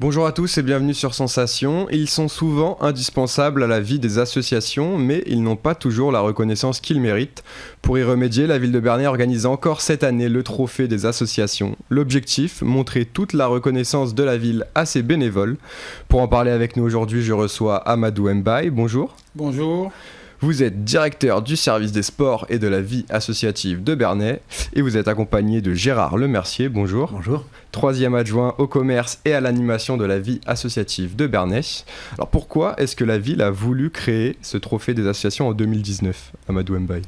Bonjour à tous et bienvenue sur Sensation. Ils sont souvent indispensables à la vie des associations, mais ils n'ont pas toujours la reconnaissance qu'ils méritent. Pour y remédier, la ville de Bernay organise encore cette année le trophée des associations. L'objectif, montrer toute la reconnaissance de la ville à ses bénévoles. Pour en parler avec nous aujourd'hui, je reçois Amadou Mbaye. Bonjour. Bonjour. Vous êtes directeur du service des sports et de la vie associative de Bernay et vous êtes accompagné de Gérard Lemercier. Bonjour. Bonjour. Troisième adjoint au commerce et à l'animation de la vie associative de Bernay. Alors pourquoi est-ce que la ville a voulu créer ce trophée des associations en 2019, Amadou Mbaye?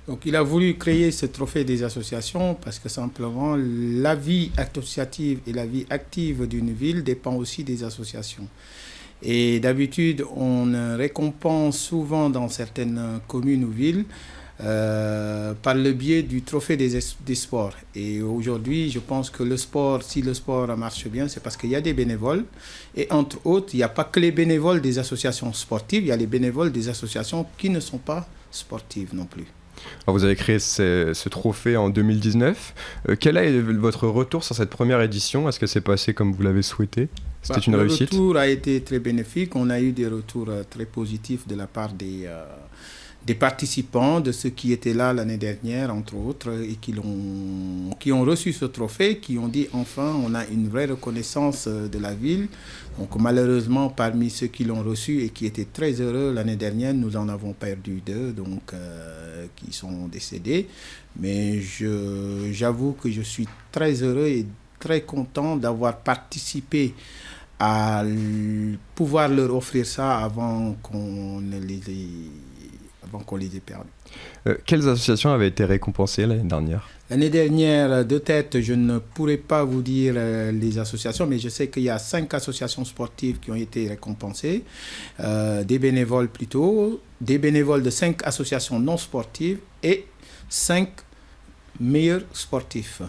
Donc, il a voulu créer ce trophée des associations parce que simplement la vie associative et la vie active d'une ville dépend aussi des associations. Et d'habitude, on récompense souvent dans certaines communes ou villes par le biais du trophée des sports. Et aujourd'hui, je pense que le sport, si le sport marche bien, c'est parce qu'il y a des bénévoles. Et entre autres, il n'y a pas que les bénévoles des associations sportives, il y a les bénévoles des associations qui ne sont pas sportives non plus. Alors vous avez créé ce trophée en 2019. Quel est votre retour sur cette première édition? Est-ce que c'est passé comme vous l'avez souhaité? C'était une réussite? Le retour a été très bénéfique. On a eu des retours très positifs de la part des participants, de ceux qui étaient là l'année dernière, entre autres, et qui ont reçu ce trophée, qui ont dit enfin, on a une vraie reconnaissance de la ville. Donc malheureusement, parmi ceux qui l'ont reçu et qui étaient très heureux l'année dernière, nous en avons perdu 2, donc qui sont décédés. Mais j'avoue que je suis très heureux et très content d'avoir participé à pouvoir leur offrir ça avant qu'on les ait perdus. Quelles associations avaient été récompensées l'année dernière? L'année dernière, de tête, je ne pourrais pas vous dire les associations, mais je sais qu'il y a 5 associations sportives qui ont été récompensées, des bénévoles plutôt, des bénévoles de 5 associations non sportives et 5 meilleurs sportifs.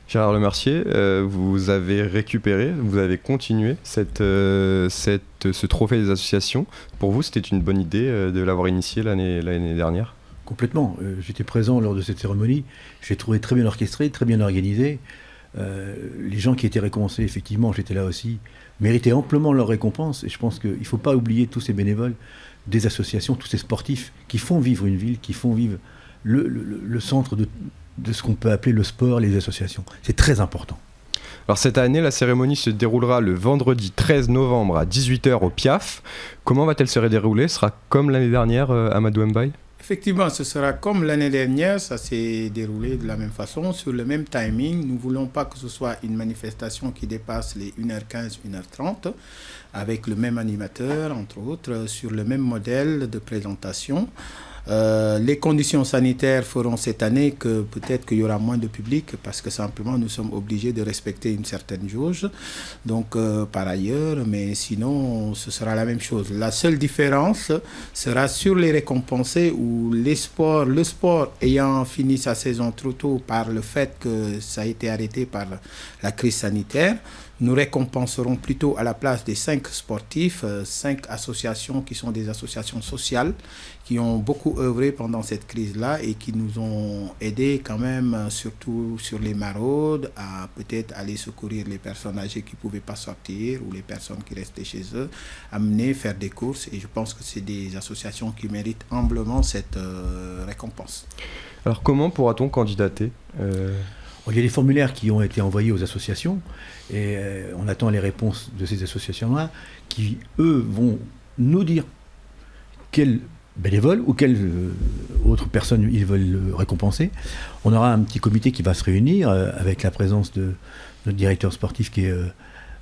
Gérard Lemercier, vous avez continué ce trophée des associations. Pour vous, c'était une bonne idée de l'avoir initié l'année dernière? Complètement. J'étais présent lors de cette cérémonie. Je l'ai trouvé très bien orchestré, très bien organisé. Les gens qui étaient récompensés, effectivement, j'étais là aussi, méritaient amplement leur récompense. Et je pense qu'il ne faut pas oublier tous ces bénévoles des associations, tous ces sportifs qui font vivre une ville, qui font vivre le centre de ce qu'on peut appeler le sport, les associations. C'est très important. Alors cette année, la cérémonie se déroulera le vendredi 13 novembre à 18h au Piaf. Comment va-t-elle se dérouler? Ce sera comme l'année dernière, Amadou Mbaye? Effectivement, ce sera comme l'année dernière, ça s'est déroulé de la même façon, sur le même timing. Nous ne voulons pas que ce soit une manifestation qui dépasse les 1h15, 1h30, avec le même animateur, entre autres, sur le même modèle de présentation. Les conditions sanitaires feront cette année que peut-être qu'il y aura moins de public parce que simplement nous sommes obligés de respecter une certaine jauge. Donc par ailleurs, mais sinon ce sera la même chose. La seule différence sera sur les récompensés où le sport ayant fini sa saison trop tôt par le fait que ça a été arrêté par la crise sanitaire. Nous récompenserons plutôt à la place des 5 sportifs, 5 associations qui sont des associations sociales, qui ont beaucoup œuvré pendant cette crise-là et qui nous ont aidés quand même, surtout sur les maraudes, à peut-être aller secourir les personnes âgées qui ne pouvaient pas sortir ou les personnes qui restaient chez eux, amener, faire des courses. Et je pense que c'est des associations qui méritent humblement cette récompense. Alors comment pourra-t-on candidater Il y a des formulaires qui ont été envoyés aux associations et on attend les réponses de ces associations-là qui, eux, vont nous dire quels bénévoles ou quelles autres personnes ils veulent récompenser. On aura un petit comité qui va se réunir avec la présence de notre directeur sportif qui est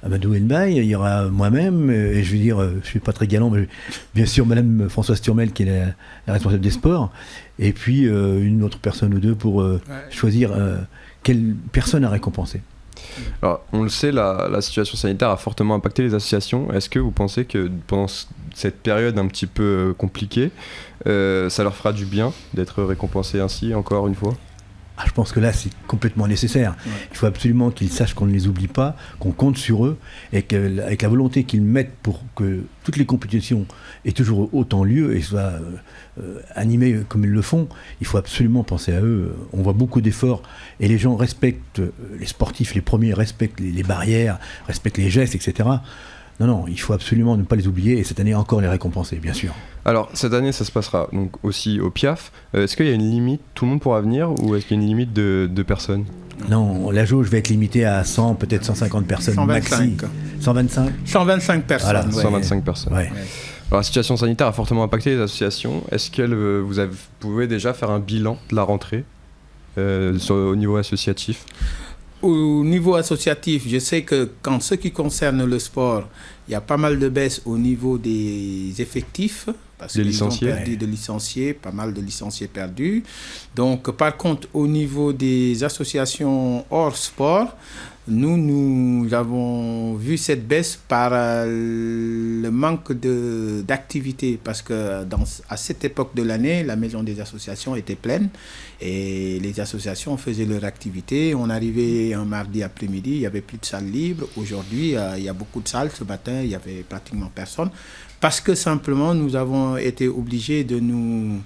Amadou Mbaye. Il y aura moi-même, et je veux dire, je ne suis pas très galant, mais bien sûr Madame Françoise Turmel qui est la responsable des sports, et puis une autre personne ou deux pour choisir quelle personne à récompenser. Alors, on le sait, la situation sanitaire a fortement impacté les associations. Est-ce que vous pensez que pendant cette période un petit peu compliquée, ça leur fera du bien d'être récompensés ainsi, encore une fois? je pense que là, c'est complètement nécessaire. Ouais. Il faut absolument qu'ils sachent qu'on ne les oublie pas, qu'on compte sur eux, et qu'avec la volonté qu'ils mettent pour que toutes les compétitions aient toujours autant lieu et soient animées comme ils le font, il faut absolument penser à eux. On voit beaucoup d'efforts, et les gens respectent, les sportifs, les premiers respectent les barrières, respectent les gestes, etc. Non, il faut absolument ne pas les oublier, et cette année encore les récompenser, bien sûr. Alors, cette année, ça se passera donc aussi au PIAF. Est-ce qu'il y a une limite, tout le monde pourra venir, ou est-ce qu'il y a une limite de personnes ? Non, la jauge va être limitée à 100, peut-être 150 personnes 125. maxi. 125 125 personnes. Voilà, ouais. 125 personnes. Ouais. Alors, la situation sanitaire a fortement impacté les associations. Est-ce que vous pouvez déjà faire un bilan de la rentrée au niveau associatif ? Au niveau associatif, je sais que quand ce qui concerne le sport, il y a pas mal de baisses au niveau des effectifs, parce qu'ils ont perdu de licenciés, pas mal de licenciés perdus. Donc, par contre, au niveau des associations hors sport, nous avons vu cette baisse par le manque d'activité, parce que à cette époque de l'année, la maison des associations était pleine et les associations faisaient leur activité. On arrivait un mardi après-midi, il n'y avait plus de salles libres. Aujourd'hui, il y a beaucoup de salles. Ce matin, il n'y avait pratiquement personne, parce que simplement, nous avons été obligés de nous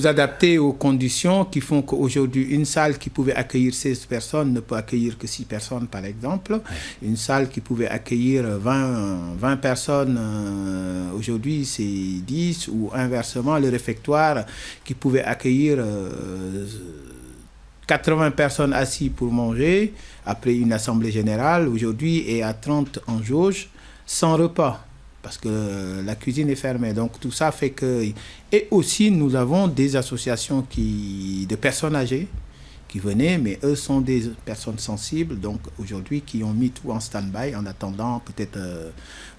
adapter aux conditions qui font qu'aujourd'hui, une salle qui pouvait accueillir 16 personnes ne peut accueillir que 6 personnes, par exemple. Ouais. Une salle qui pouvait accueillir 20 personnes, aujourd'hui, c'est 10, ou inversement, le réfectoire qui pouvait accueillir 80 personnes assises pour manger, après une assemblée générale, aujourd'hui, est à 30 en jauge, sans repas, parce que la cuisine est fermée. Donc tout ça fait que... Et aussi, nous avons des associations de personnes âgées qui venaient, mais eux sont des personnes sensibles, donc aujourd'hui, qui ont mis tout en stand-by en attendant peut-être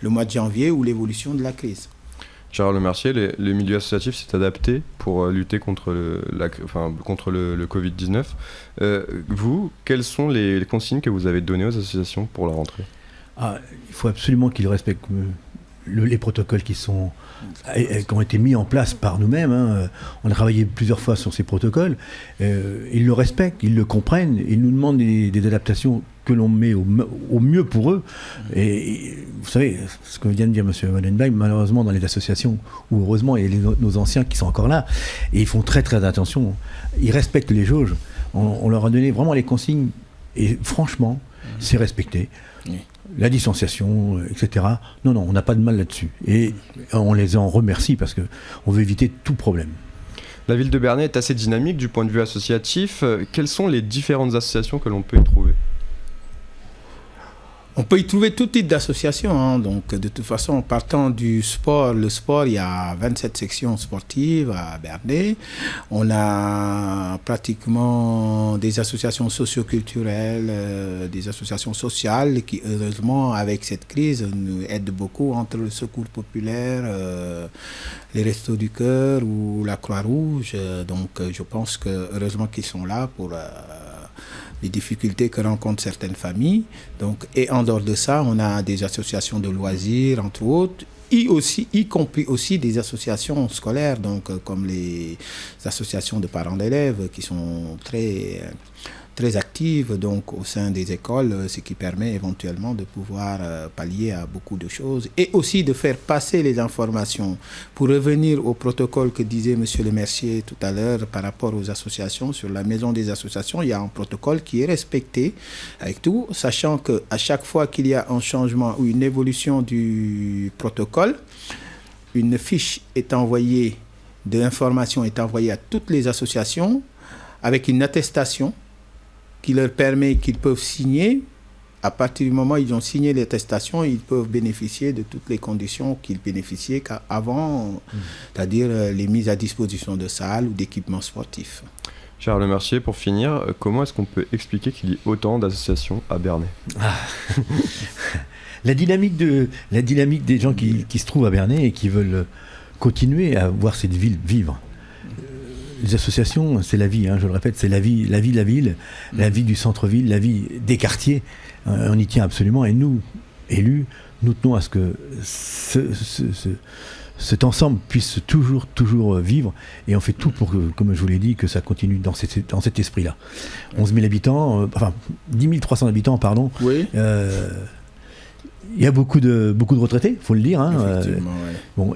le mois de janvier ou l'évolution de la crise. Gérard Lemercier, le milieu associatif s'est adapté pour lutter contre le Covid-19. Vous, quelles sont les consignes que vous avez données aux associations pour la rentrée ? Il faut absolument qu'ils respectent les protocoles qui ont été mis en place par nous-mêmes. On a travaillé plusieurs fois sur ces protocoles. Ils le respectent, ils le comprennent. Ils nous demandent des adaptations que l'on met au mieux pour eux. Et vous savez, ce que vient de dire M. Wallenberg, malheureusement, dans les associations, ou heureusement, il y a nos anciens qui sont encore là, et ils font très très attention. Ils respectent les jauges. On leur a donné vraiment les consignes, et franchement, c'est respecté. Oui. La distanciation, etc. Non, on n'a pas de mal là-dessus. Et on les en remercie parce qu'on veut éviter tout problème. La ville de Bernay est assez dynamique du point de vue associatif. Quelles sont les différentes associations que l'on peut y trouver ? On peut y trouver tout type d'associations. Donc, de toute façon, partant du sport, le sport, il y a 27 sections sportives à Bernay. On a pratiquement des associations socio-culturelles, des associations sociales qui, heureusement, avec cette crise, nous aident beaucoup, entre le Secours populaire, les Restos du Cœur ou la Croix-Rouge. Donc, je pense que, heureusement qu'ils sont là pour... les difficultés que rencontrent certaines familles. Donc, et en dehors de ça, on a des associations de loisirs, entre autres, y compris aussi des associations scolaires, donc, comme les associations de parents d'élèves qui sont très actives donc, au sein des écoles, ce qui permet éventuellement de pouvoir pallier à beaucoup de choses et aussi de faire passer les informations. Pour revenir au protocole que disait M. Lemercier tout à l'heure par rapport aux associations, sur la maison des associations, il y a un protocole qui est respecté avec tout, sachant qu'à chaque fois qu'il y a un changement ou une évolution du protocole, une fiche est envoyée, de l'information est envoyée à toutes les associations avec une attestation qui leur permet qu'ils peuvent signer. À partir du moment où ils ont signé l'attestation, ils peuvent bénéficier de toutes les conditions qu'ils bénéficiaient avant, c'est-à-dire les mises à disposition de salles ou d'équipements sportifs. Gérard Lemercier, pour finir, comment est-ce qu'on peut expliquer qu'il y ait autant d'associations à Bernay ? La dynamique des gens qui se trouvent à Bernay et qui veulent continuer à voir cette ville vivre. Les associations, c'est la vie, je le répète, c'est la vie de la ville, la vie du centre-ville, la vie des quartiers. On y tient absolument. Et nous, élus, nous tenons à ce que cet ensemble puisse toujours vivre, et on fait tout pour que, comme je vous l'ai dit, que ça continue dans cet esprit-là. 11 000 habitants, 10 300 habitants, pardon. Oui. Il y a beaucoup de retraités, il faut le dire. Effectivement, ouais. Bon,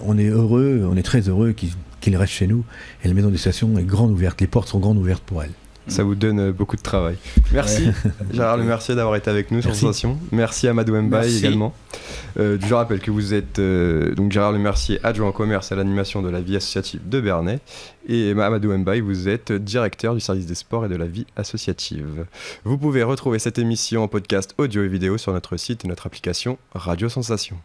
on est très heureux qu'ils restent chez nous, et la maison des stations est grande ouverte, les portes sont grandes ouvertes pour elle. Ça vous donne beaucoup de travail. Merci Gérard Le Mercier d'avoir été avec nous sur Sensation. Merci Amadou Mbaye également. Je rappelle que vous êtes donc Gérard Le Mercier, adjoint au commerce et à l'animation de la vie associative de Bernay, et Amadou Mbaye, vous êtes directeur du service des sports et de la vie associative. Vous pouvez retrouver cette émission en podcast audio et vidéo sur notre site et notre application Radio Sensation.